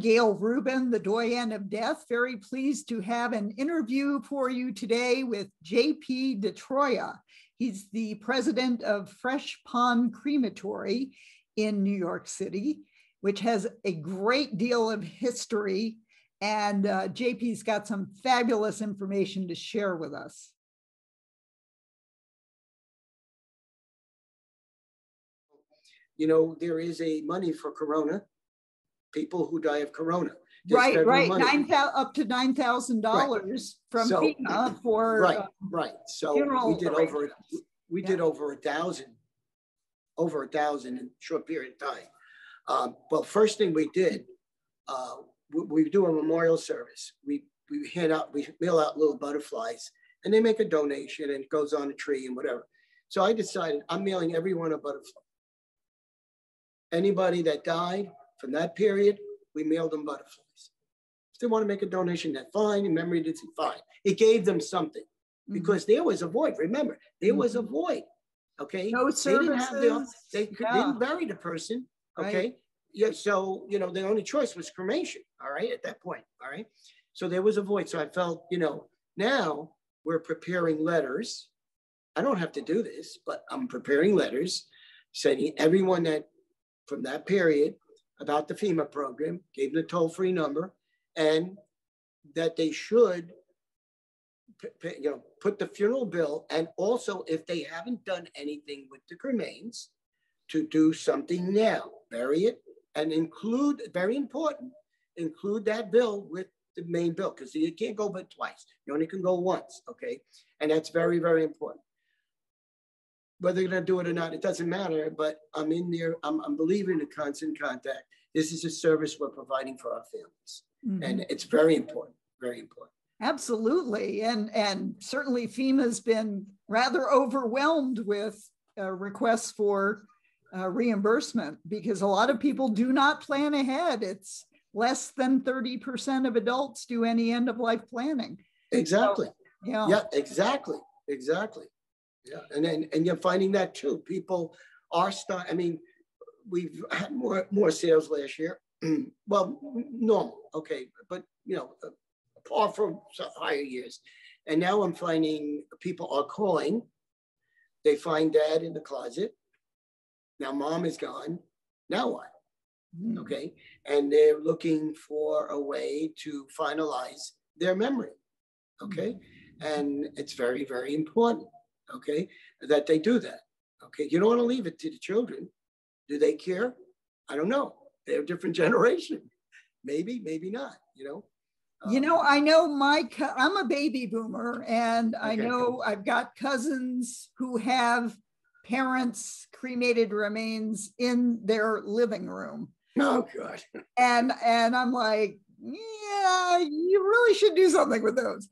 Gail Rubin, the doyen of death. Very pleased to have an interview for you today with JP Di Troia. He's the president of Fresh Pond Crematory in New York City, which has a great deal of history. And JP's got some fabulous information to share with us. You know, there is a money for corona, people who die of corona. There's right. Up to $9,000 from FEMA for right. So we did over 1,000 in a short period of time. Well, first thing we did, we do a memorial service. We mail out little butterflies, and they make a donation, and it goes on a tree and whatever. So I decided I'm mailing everyone a butterfly. Anybody that died from that period, we mailed them butterflies. If they want to make a donation, that's fine. In memory, it's fine. It gave them something because there was a void. Remember, there was a void. Okay. No services. They didn't bury the person. Okay. Right. Yeah. So, you know, the only choice was cremation. All right. At that point. All right. So there was a void. So I felt, you know, now we're preparing letters. I don't have to do this, but I'm preparing letters sending everyone that from that period about the FEMA program, gave them the toll-free number, and that they should put the funeral bill, and also if they haven't done anything with the cremains, to do something now, bury it, and include, very important, include that bill with the main bill, because you can't go but twice. You only can go once, okay? And that's very, very important. Whether they're going to do it or not, it doesn't matter, but I'm in there. I'm believing in constant contact. This is a service we're providing for our families. Mm-hmm. And it's very important, very important. Absolutely. And certainly FEMA's been rather overwhelmed with requests for reimbursement because a lot of people do not plan ahead. It's less than 30% of adults do any end of life planning. Exactly. So, yeah. Yeah, exactly. Yeah, and you're finding that too. People are starting. I mean, we've had more sales last year. Well, normal, okay, but you know, apart from higher years. And now I'm finding people are calling. They find dad in the closet. Now mom is gone. Now what? Okay, and they're looking for a way to finalize their memory. Okay, and it's very, very important. Okay, that they do that. Okay, you don't want to leave it to the children. Do they care? I don't know. They're a different generation. Maybe, maybe not, you know. I know I'm a baby boomer, and I know I've got cousins who have parents' cremated remains in their living room. Oh, God. And I'm like, yeah, you really should do something with those.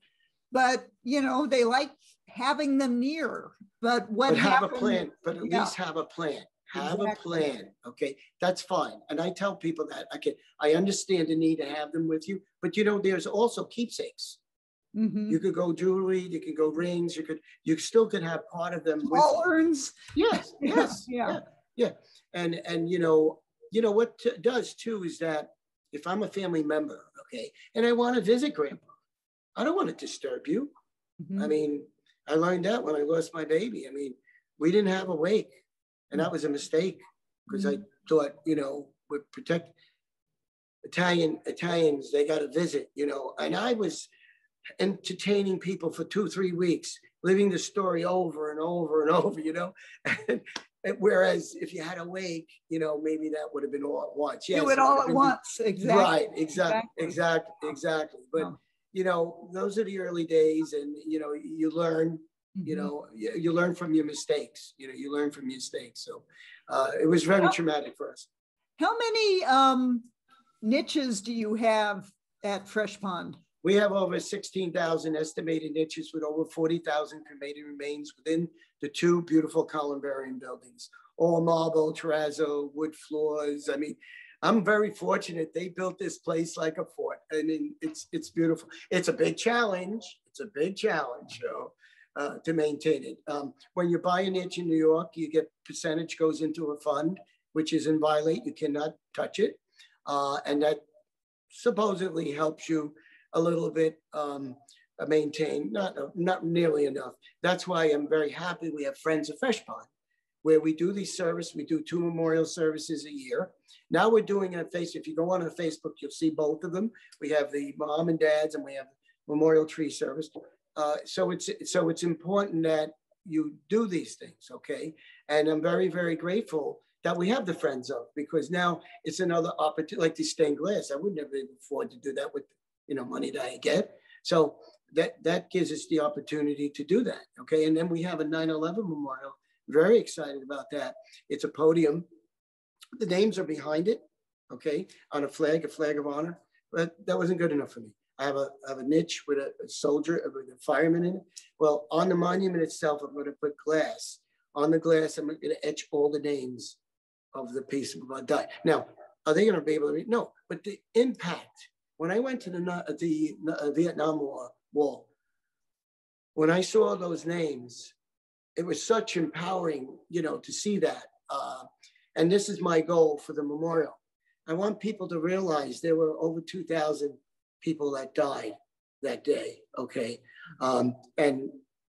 But, you know, they like having them near, but have a plan, but at least have a plan. Have a plan, okay? That's fine. And I tell people that, I understand the need to have them with you, but you know, there's also keepsakes. Mm-hmm. You could go jewelry, you could go rings, you still could have part of them with urns. Yes, yeah. And you know what does too is that if I'm a family member, okay, and I want to visit grandpa, I don't want to disturb you. Mm-hmm. I mean, I learned that when I lost my baby. I mean, we didn't have a wake, and that was a mistake because I thought, you know, we'd protect Italians. They got to visit, you know, and I was entertaining people for 2-3 weeks, living the story over and over and over, you know. And whereas if you had a wake, you know, maybe that would have been all at once. Yes, do it all at once. Exactly. Right. Exactly. But you know, those are the early days, and you know, you learn. You know, you learn from your mistakes. You know, you learn from your mistakes. So it was very traumatic for us. How many niches do you have at Fresh Pond? We have over 16,000 estimated niches with over 40,000 cremated remains within the 2 beautiful Columbarium buildings. All marble, terrazzo, wood floors. I mean, I'm very fortunate. They built this place like a fort. I mean, it's beautiful. It's a big challenge. To maintain it. When you buy a niche in New York, you get percentage goes into a fund, which is inviolate. You cannot touch it. And that supposedly helps you a little bit maintain, not nearly enough. That's why I'm very happy we have Friends of Fresh Pond, where we do these services. We do 2 memorial services a year. Now we're doing on Facebook. If you go on Facebook, you'll see both of them. We have the mom and dads, and we have memorial tree service. So it's important that you do these things, okay? And I'm very, very grateful that we have the Friends of, because now it's another opportunity, like the stained glass. I would never afford to do that with, money that I get. So that gives us the opportunity to do that, okay? And then we have a 9/11 memorial. Very excited about that. It's a podium. The names are behind it, okay, on a flag of honor. But that wasn't good enough for me. I have a niche with a soldier, with a fireman in it. Well, on the monument itself, I'm going to put glass. On the glass, I'm going to etch all the names of the people that died. Now, are they going to be able to read? No, but the impact. When I went to the Vietnam War, when I saw those names, it was such empowering, to see that. And this is my goal for the memorial. I want people to realize there were over 2,000 people that died that day, okay? And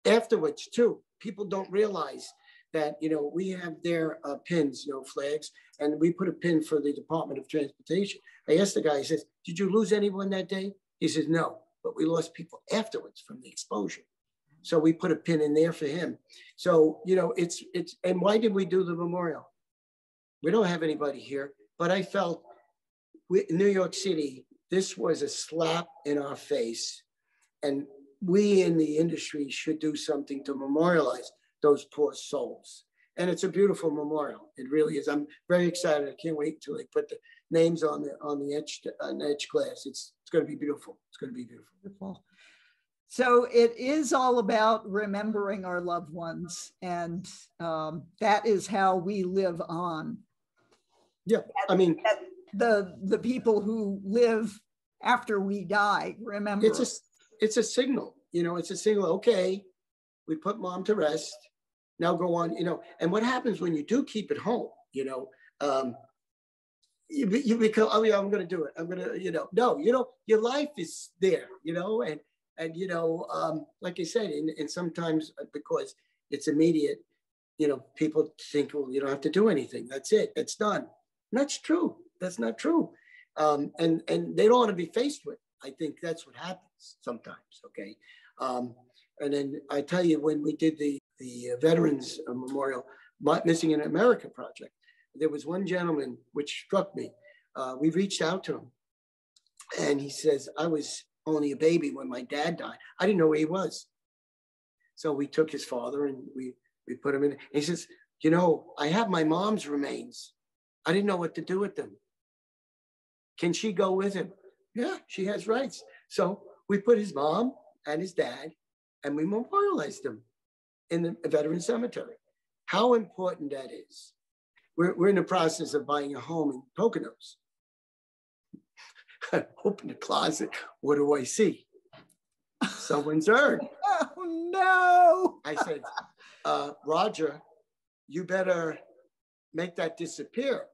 afterwards too, people don't realize that, we have their pins, flags, and we put a pin for the Department of Transportation. I asked the guy, he says, did you lose anyone that day? He says, no, but we lost people afterwards from the exposure. So we put a pin in there for him. So, it's, and why did we do the memorial? We don't have anybody here, but I felt in New York City, this was a slap in our face. And we in the industry should do something to memorialize those poor souls. And it's a beautiful memorial. It really is. I'm very excited. I can't wait till they put the names on the etched glass. It's going to be beautiful. It's going to be beautiful. So it is all about remembering our loved ones, and that is how we live on. Yeah, I mean, the people who live after we die, remember. It's a signal, it's a signal. Okay, we put mom to rest. Now go on, and what happens when you do keep it home, you become, oh yeah, I'm going to do it. I'm going to, no, your life is there, and like I said, and sometimes because it's immediate, people think, well, you don't have to do anything. That's it. It's done. And that's true. That's not true. And they don't want to be faced with. I think that's what happens sometimes. Okay. And then I tell you, when we did the Veterans Memorial Missing in America project, there was one gentleman which struck me. We reached out to him, and he says, I was only a baby when my dad died. I didn't know where he was. So we took his father and we put him in. And he says, I have my mom's remains. I didn't know what to do with them. Can she go with him? Yeah, she has rights. So we put his mom and his dad, and we memorialized them in the veteran cemetery. How important that is. We're in the process of buying a home in Poconos. I open the closet. What do I see? Someone's urn. Oh, no. I said, Roger, you better make that disappear,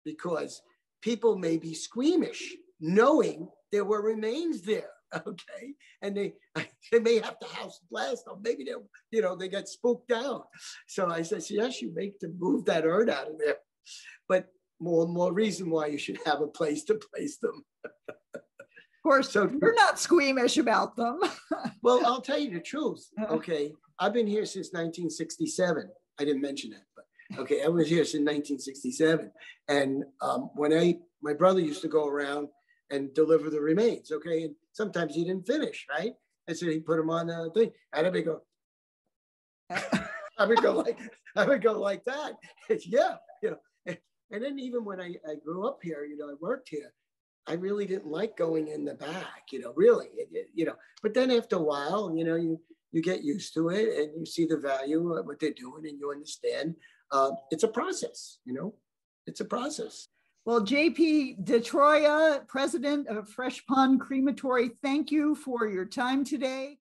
because people may be squeamish knowing there were remains there. Okay, and they may have to house blast, or maybe they get spooked out. So I said, yes, you make them move that urn out of there, but more reason why you should have a place to place them. Of course, so you're not squeamish about them. Well, I'll tell you the truth. Okay, I've been here since 1967. I didn't mention that, but okay, I was here since 1967, and when my brother used to go around and deliver the remains, okay? And sometimes he didn't finish, right? And so he put them on the thing. And I would go, I would go like that. Yeah, And then even when I grew up here, I worked here, I really didn't like going in the back, really, But then after a while, you get used to it, and you see the value of what they're doing, and you understand. It's a process, It's a process. Well, JP Di Troia, president of Fresh Pond Crematory, thank you for your time today.